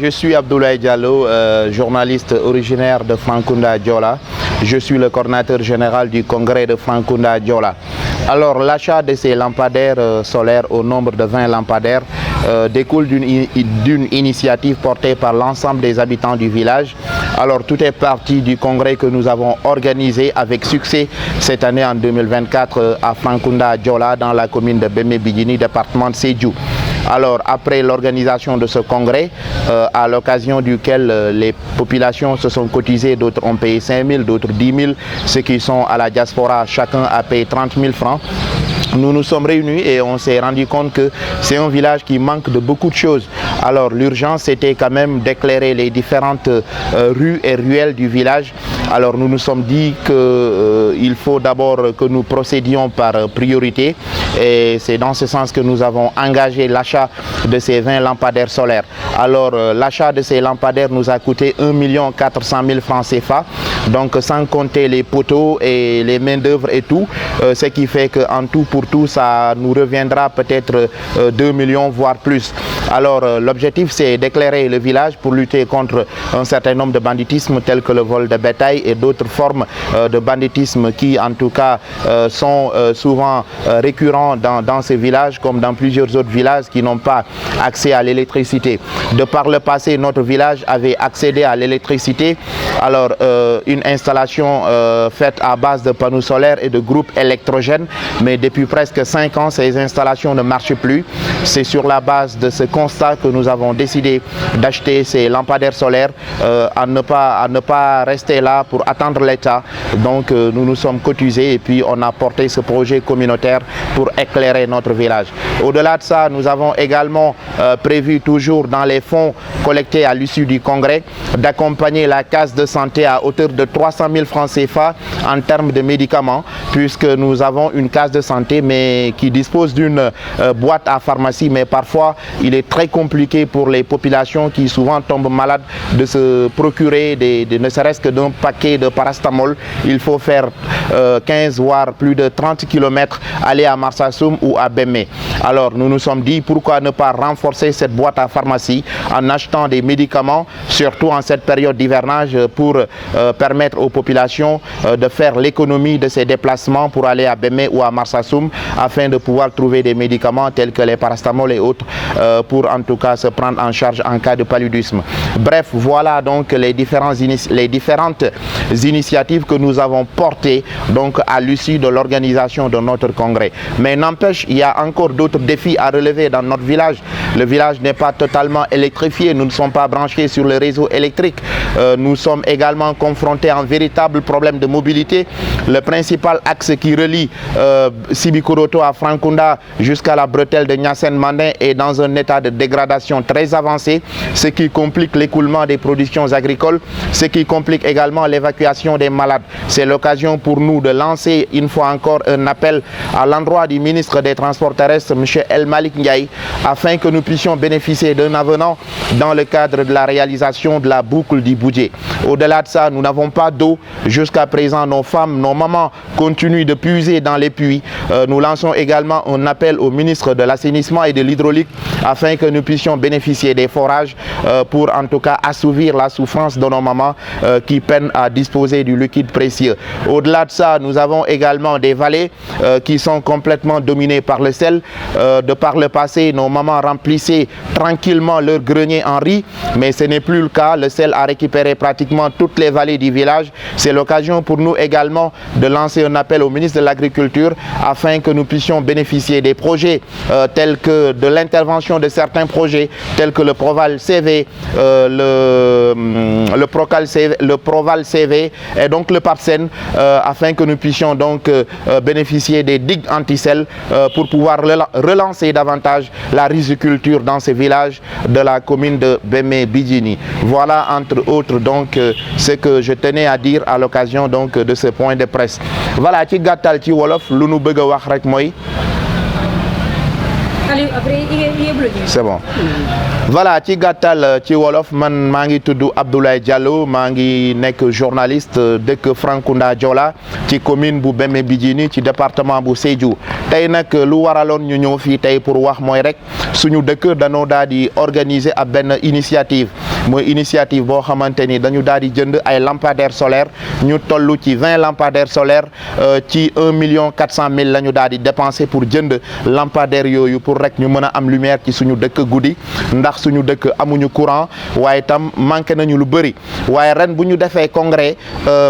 je suis Abdoulaye Diallo, journaliste originaire de Frankunda Diola. Je suis le coordinateur général du congrès de Frankunda Diola. Alors, l'achat de ces lampadaires solaires au nombre de 20 lampadaires découle d'une initiative portée par l'ensemble des habitants du village. Alors, tout est parti du congrès que nous avons organisé avec succès cette année en 2024 à Frankunda Diola, dans la commune de Bémé-Bidjini, département de Sédhiou. Alors, après l'organisation de ce congrès, à l'occasion duquel les populations se sont cotisées, d'autres ont payé 5 000, d'autres 10 000, ceux qui sont à la diaspora, chacun a payé 30 000 francs. Nous nous sommes réunis et on s'est rendu compte que c'est un village qui manque de beaucoup de choses. Alors l'urgence c'était quand même d'éclairer les différentes rues et ruelles du village. Alors nous nous sommes dit qu'il faut d'abord que nous procédions par priorité et c'est dans ce sens que nous avons engagé l'achat de ces 20 lampadaires solaires. Alors l'achat de ces lampadaires nous a coûté 1 400 000 francs CFA, donc sans compter les poteaux et les main d'œuvre et tout, ce qui fait qu'en tout pour tout ça nous reviendra peut-être 2 millions voire plus. Alors l'objectif c'est d'éclairer le village pour lutter contre un certain nombre de banditismes tels que le vol de bétail et d'autres formes de banditisme qui en tout cas sont souvent récurrents dans ces villages comme dans plusieurs autres villages qui n'ont pas accès à l'électricité. De par le passé, notre village avait accédé à l'électricité. Alors une installation faite à base de panneaux solaires et de groupes électrogènes, mais depuis presque 5 ans, ces installations ne marchent plus. C'est sur la base de ce constat que nous avons décidé d'acheter ces lampadaires solaires, à ne pas rester là pour attendre l'État. Donc nous nous sommes cotisés et puis on a porté ce projet communautaire pour éclairer notre village. Au-delà de ça, nous avons également prévu, toujours dans les fonds collectés à l'issue du congrès, d'accompagner la case de santé à hauteur de 300 000 francs CFA en termes de médicaments, puisque nous avons une case de santé mais qui dispose d'une boîte à pharmacie, mais parfois il est très compliqué pour les populations qui souvent tombent malades de se procurer ne serait-ce que d'un paquet de paracétamol. Il faut faire 15 voire plus de 30 km aller à Marsassoum ou à Bémé. Alors nous nous sommes dit pourquoi ne pas renforcer cette boîte à pharmacie en achetant des médicaments, surtout en cette période d'hivernage, pour permettre aux populations de faire l'économie de ces déplacements pour aller à Bémé ou à Marsassoum afin de pouvoir trouver des médicaments tels que les paracétamol et autres pour en tout cas se prendre en charge en cas de paludisme. Bref, voilà donc les différentes initiatives que nous avons portées donc à l'issue de l'organisation de notre congrès. Mais n'empêche, il y a encore d'autres défis à relever dans notre village. Le village n'est pas totalement électrifié, nous ne sommes pas branchés sur le réseau électrique. Nous sommes également confrontés à un véritable problème de mobilité. Le principal axe qui relie Sibikoroto à Frankunda jusqu'à la bretelle de Niassène-Mandin est dans un état de dégradation très avancé, ce qui complique l'écoulement des productions agricoles, ce qui complique également l'évacuation des malades. C'est l'occasion pour nous de lancer une fois encore un appel à l'endroit du ministre des Transports terrestres, M. El Malik Ndiaye, afin que nous puissions bénéficier d'un avenant dans le cadre de la réalisation de la boucle du Boudjé. Au-delà de ça, nous n'avons pas d'eau. Jusqu'à présent, nos femmes, nos mamans continuent de puiser dans les puits. Nous lançons également un appel au ministre de l'assainissement et de l'hydraulique afin que nous puissions bénéficier des forages pour en tout cas assouvir la souffrance de nos mamans qui peinent à disposer du liquide précieux. Au-delà de ça, nous avons également des vallées qui sont complètement dominées par le sel. De par le passé, nos mamans remplissaient tranquillement leur grenier en riz, mais ce n'est plus le cas. Le sel a récupéré pratiquement toutes les vallées du village. C'est l'occasion pour nous également de lancer un appel au ministre de l'Agriculture afin que nous puissions bénéficier des projets tels que de l'intervention de certains projets tels que le Proval CV, le Proval CV et donc le PAPSEN afin que nous puissions donc bénéficier des digues anti-sel pour pouvoir relancer davantage la riziculture dans ces villages de la commune de Bémé-Bidjini. Voilà entre autres donc ce que je tenais à dire à l'occasion donc de ce point de presse. Voilà, ci gàttal ci wolof lu nu bëgg a wax rek mooy c'est bon. Voilà, ci gàttal ci wolof man maa ngi tudd Abdoulaye Diallo, maa ngi nekk journaliste dëkk Frankunda Diola ci commune bu Bémé-Bidjini ci département bu Sédhiou. Tey nag lu waraloon ñu ñëw fii tey pour wax mooy rek suñu dëkk danoo daal di organiser ab benn initiative. mooy initiative boo xamante ni dañu daal di jënd ay lampadaires solaires ñu toll ci 20 lampadaires solaires ci 1.400.000 la ñu daal di dépensé pour jënd lampadaires yooyu pour rek ñu mën a am lumière ci suñu dëkk guddi ndax suñu dëkk amuñu courant waaye tam manqué nañu lu bëri waaye ren bu ñu defee congrès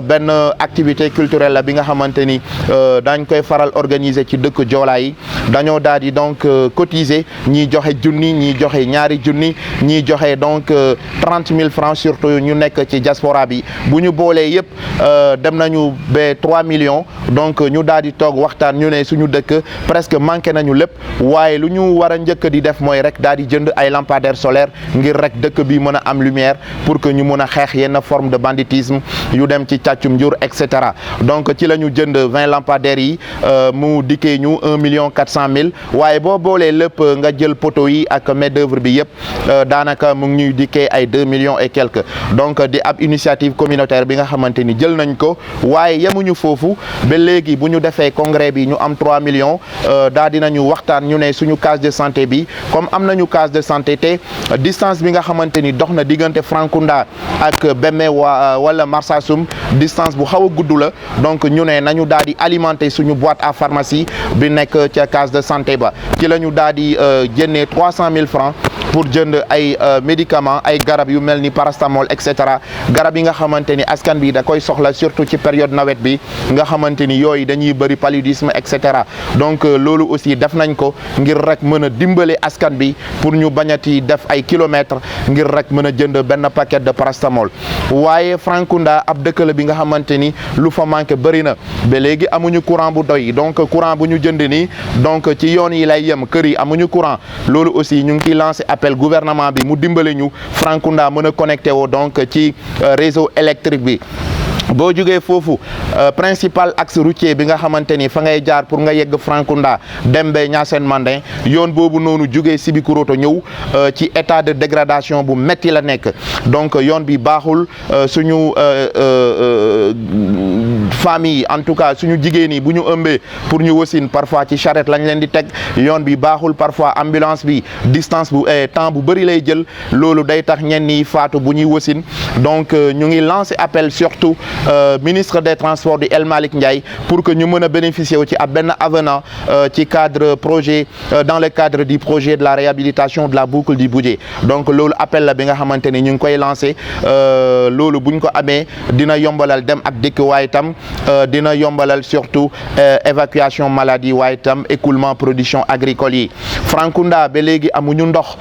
benn activité culturelle la bi nga xamante ni dañ koy faral organiser ci dëkk Joola yi dañoo daal di donc cotiser ñiy joxe junni ñiy joxe ñaari junni ñiy joxe donc 30.000 francs surtout ñu nekk ci diaspora bi bu ñu boolee yëpp dem nañu ba 3 millions donc ñu daal di toog waxtaan ñu ne suñu dëkk presque manqué nañu lépp waaye lu ñu war a njëkk di def mooy rek daal di jënd ay lampadaires solaires ngir rek dëkk bi mën a am lumière pour que ñu mën a xeex yenn forme de banditisme yu dem ci càccum njur et cetera donc ci la ñu jënd 20 lampadaires yi mu dikkee ñu 1.400.000 waaye boo boolee lépp nga jël poteau yi ak main d'œuvre bi yëpp daanaka mu ngi ñuy dikkee ay 2 millions et quelques donc di ab initiative communautaire bi nga xamante ni jël nañ ko waaye yemuñu foofu ba léegi bu ñu defee congrès bi ñu am 3 millions daal dinañu waxtaan ñu ne suñu case de santé bi comme am nañu case de santé te distance bi nga xamante ni dox na diggante Frankunda ak Bemme wala Marsassoum distance bu xaw a gudd la donc ñu ne nañu daal di alimenter suñu boîte à pharmacie bi nekk ca case de santé ba ci la ñu daal di génnee 300.000 francs pour jënd ay médicaments ay garab yu mel ni paracétamol et cetera garab yi nga xamante ni askan bi da koy soxla surtout ci période nawet bi nga xamante ni yooyu dañuy bëri paludisme et cetera donc loolu aussi def nañ ko ngir rek mën a dimbale askan bi pour ñu bañati def ay kilomètres ngir rek mën a jënd benn paquet de paracétamol waaye Frankunda ab dëkk la bi nga xamante ni lu fa manqué bëri na ba léegi amuñu courant bu doy donc courant bu ñu jënd nii donc ci yoon yi lay yem kër yi amuñu courant loolu aussi ñu ngi ciy lancé appel gouvernement bi mu dimbale ñu Frankunda mën a connecté woo donc ci réseau électrique bi. boo jógee foofu principal axe routier bi nga xamante ni fa ngay jaar pour nga yegg Frankunda dem ba Niassène Mandin yoon boobu noonu jógee Sibikuroto ñëw ci état de dégradation bu metti la nekk donc yoon bi baaxul suñu famille en tout cas suñu jigéen yi bu ñu ëmbee pour ñu wasin parfois ci charrette lañ leen di teg yoon bi baaxul parfois ambulance bi distance bu temps bu bëri lay jël loolu day tax ñenn ñi faatu bu ñuy wasin donc ñu ngi lancer appel surtout ministre des transports di El Malick Ndiaye pour que ñu mën a bénéficier wu ci ab benn avenant ci cadre projet dans le cadre du projet de la réhabilitation de la boucle du Boudjé donc loolu appel la bi nga xamante ni ñu ngi koy lancé loolu buñ ko amee dina yombalal dem ak dikk waaye tam dina yombalal surtout évacuation maladie waaye tam écoulement production agricole yi Frankunda ba léegi amuñu ndox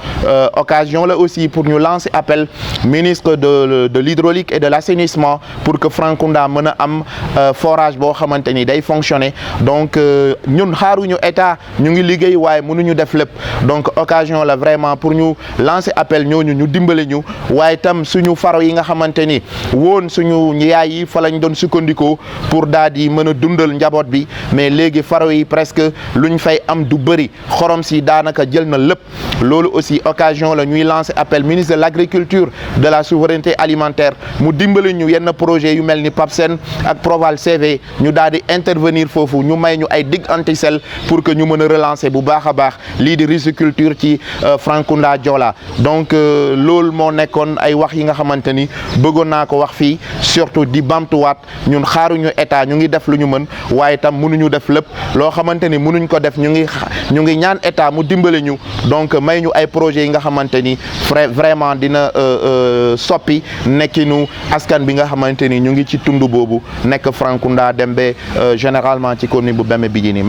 occasion la aussi pour ñu lancer appel ministre de l'hydraulique et de l'assainissement pour que Frankunda mën a am forage boo xamante ni day fonctionner donc ñun xaaruñu état ñu ngi liggéey waaye mënuñu def lépp donc occasion la vraiment pour ñu lancer appel ñooñu ñu dimbale ñu waaye tam suñu faro yi nga xamante ni woon suñu yaay yi fa lañ doon sukkandikoo pour daal di mën a dundal njaboot bi mais léegi faro yi presque luñ fay am du bëri xorom si daanaka jël na lépp loolu aussi occasion la ñuy lancer appel ministre de l'agriculture de la souveraineté alimentaire mu dimbale ñu yenn projet yu mel ni PAPSEN ak Proval CV ñu daal di intervenir foofu ñu may ñu ay digue antisel pour que ñu mën a relancer bu baax a baax lii di riziculture ci Frankunda Joola donc loolu moo nekkoon ay wax yi nga xamante ni bëggoon naa ko wax fii surtout di bamtuwaat ñun xaaruñu état ñu ngi def lu ñu mën waaye tam mënuñu def lépp loo xamante ni mënuñ ko def ñu ngi ñaan état mu dimbale ñu donc may ñu ay projets yi nga xamante ni vraiment dina soppi nekkinu askan bi nga xamante ni ñu ngi ci tund boobu nekk Frankunda dem ba généralement ci commune bu Beme Bijini